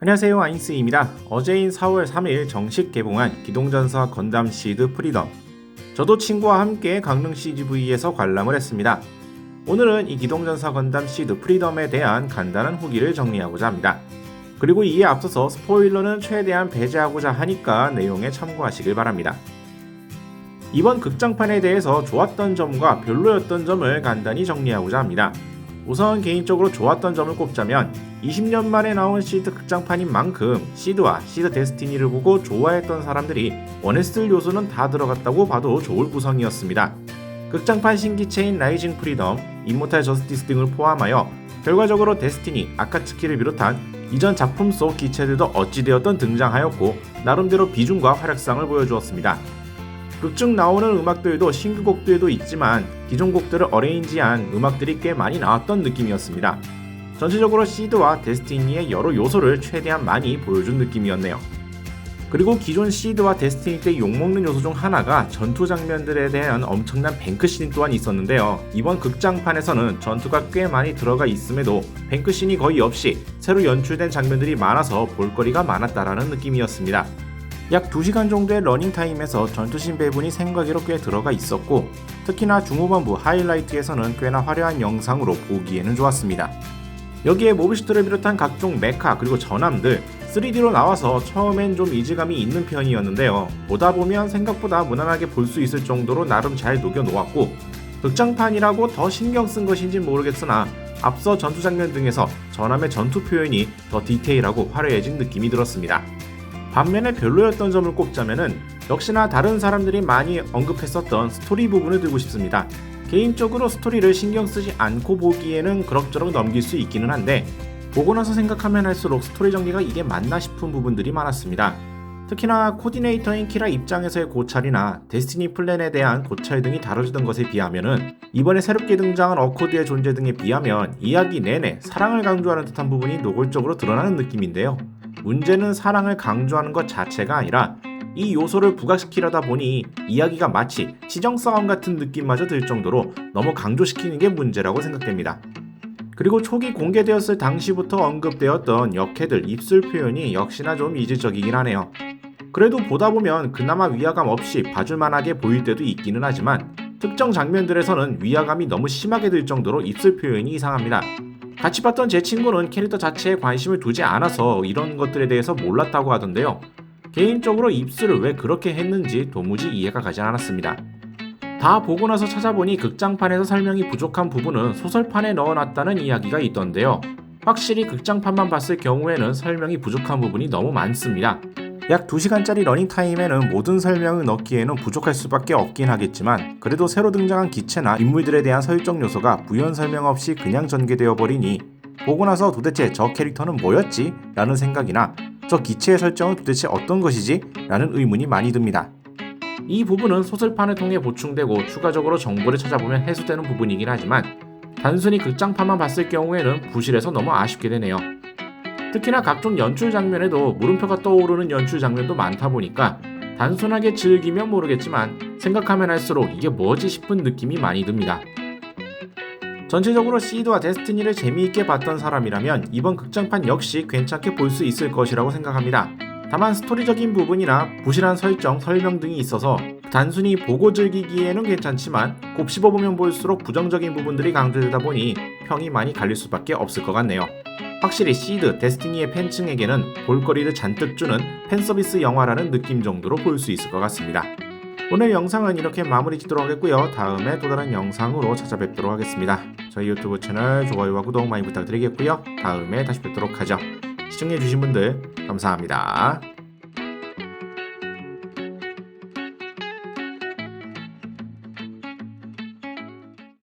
안녕하세요, 아인스입니다. 어제인 4월 3일 정식 개봉한 기동전사 건담 시드 프리덤. 저도 친구와 함께 강릉 CGV에서 관람을 했습니다. 오늘은 이 기동전사 건담 시드 프리덤에 대한 간단한 후기를 정리하고자 합니다. 그리고 이에 앞서서 스포일러는 최대한 배제하고자 하니까 내용에 참고하시길 바랍니다. 이번 극장판에 대해서 좋았던 점과 별로였던 점을 간단히 정리하고자 합니다. 우선 개인적으로 좋았던 점을 꼽자면 20년 만에 나온 시드 극장판인 만큼 시드와 시드 데스티니를 보고 좋아했던 사람들이 원했을 요소는 다 들어갔다고 봐도 좋을 구성이었습니다. 극장판 신기체인 라이징 프리덤, 임모탈 저스티스 등을 포함하여 결과적으로 데스티니, 아카츠키를 비롯한 이전 작품 속 기체들도 어찌되었던 등장하였고 나름대로 비중과 활약상을 보여주었습니다. 극 중 나오는 음악들도 신규곡들도 있지만 기존 곡들을 어레인지한 음악들이 꽤 많이 나왔던 느낌이었습니다. 전체적으로 시드와 데스티니의 여러 요소를 최대한 많이 보여준 느낌이었네요. 그리고 기존 시드와 데스티니 때 욕먹는 요소 중 하나가 전투 장면들에 대한 엄청난 뱅크씬 또한 있었는데요. 이번 극장판에서는 전투가 꽤 많이 들어가 있음에도 뱅크씬이 거의 없이 새로 연출된 장면들이 많아서 볼거리가 많았다라는 느낌이었습니다. 약 2시간 정도의 러닝타임에서 전투씬 배분이 생각외로 꽤 들어가 있었고 특히나 중후반부 하이라이트에서는 꽤나 화려한 영상으로 보기에는 좋았습니다. 여기에 모비슈트를 비롯한 각종 메카 그리고 전함들 3D로 나와서 처음엔 좀 이질감이 있는 편이었는데요. 보다 보면 생각보다 무난하게 볼 수 있을 정도로 나름 잘 녹여놓았고 극장판이라고 더 신경 쓴 것인진 모르겠으나 앞서 전투 장면 등에서 전함의 전투 표현이 더 디테일하고 화려해진 느낌이 들었습니다. 반면에 별로였던 점을 꼽자면은 역시나 다른 사람들이 많이 언급했었던 스토리 부분을 들고 싶습니다. 개인적으로 스토리를 신경 쓰지 않고 보기에는 그럭저럭 넘길 수 있기는 한데 보고 나서 생각하면 할수록 스토리 전개가 이게 맞나 싶은 부분들이 많았습니다. 특히나 코디네이터인 키라 입장에서의 고찰이나 데스티니 플랜에 대한 고찰 등이 다뤄지던 것에 비하면은 이번에 새롭게 등장한 어코드의 존재 등에 비하면 이야기 내내 사랑을 강조하는 듯한 부분이 노골적으로 드러나는 느낌인데요. 문제는 사랑을 강조하는 것 자체가 아니라 이 요소를 부각시키려다 보니 이야기가 마치 시정 싸움 같은 느낌마저 들 정도로 너무 강조시키는 게 문제라고 생각됩니다. 그리고 초기 공개되었을 당시부터 언급되었던 역해들 입술 표현이 역시나 좀 이질적이긴 하네요. 그래도 보다 보면 그나마 위화감 없이 봐줄만하게 보일 때도 있기는 하지만 특정 장면들에서는 위화감이 너무 심하게 들 정도로 입술 표현이 이상합니다. 같이 봤던 제 친구는 캐릭터 자체에 관심을 두지 않아서 이런 것들에 대해서 몰랐다고 하던데요. 개인적으로 입술을 왜 그렇게 했는지 도무지 이해가 가지 않았습니다. 다 보고 나서 찾아보니 극장판에서 설명이 부족한 부분은 소설판에 넣어놨다는 이야기가 있던데요. 확실히 극장판만 봤을 경우에는 설명이 부족한 부분이 너무 많습니다. 약 2시간짜리 러닝타임에는 모든 설명을 넣기에는 부족할 수밖에 없긴 하겠지만 그래도 새로 등장한 기체나 인물들에 대한 설정 요소가 부연 설명 없이 그냥 전개되어 버리니 보고 나서 도대체 저 캐릭터는 뭐였지? 라는 생각이나 저 기체의 설정은 도대체 어떤 것이지? 라는 의문이 많이 듭니다. 이 부분은 소설판을 통해 보충되고 추가적으로 정보를 찾아보면 해소되는 부분이긴 하지만 단순히 극장판만 봤을 경우에는 부실해서 너무 아쉽게 되네요. 특히나 각종 연출 장면에도 물음표가 떠오르는 연출 장면도 많다 보니까 단순하게 즐기면 모르겠지만 생각하면 할수록 이게 뭐지 싶은 느낌이 많이 듭니다. 전체적으로 시드와 데스티니를 재미있게 봤던 사람이라면 이번 극장판 역시 괜찮게 볼 수 있을 것이라고 생각합니다. 다만 스토리적인 부분이나 부실한 설정, 설명 등이 있어서 단순히 보고 즐기기에는 괜찮지만 곱씹어보면 볼수록 부정적인 부분들이 강조되다 보니 평이 많이 갈릴 수밖에 없을 것 같네요. 확실히 시드, 데스티니의 팬층에게는 볼거리를 잔뜩 주는 팬서비스 영화라는 느낌 정도로 볼 수 있을 것 같습니다. 오늘 영상은 이렇게 마무리 짓도록 하겠고요. 다음에 또 다른 영상으로 찾아뵙도록 하겠습니다. 저희 유튜브 채널 좋아요와 구독 많이 부탁드리겠고요. 다음에 다시 뵙도록 하죠. 시청해주신 분들 감사합니다.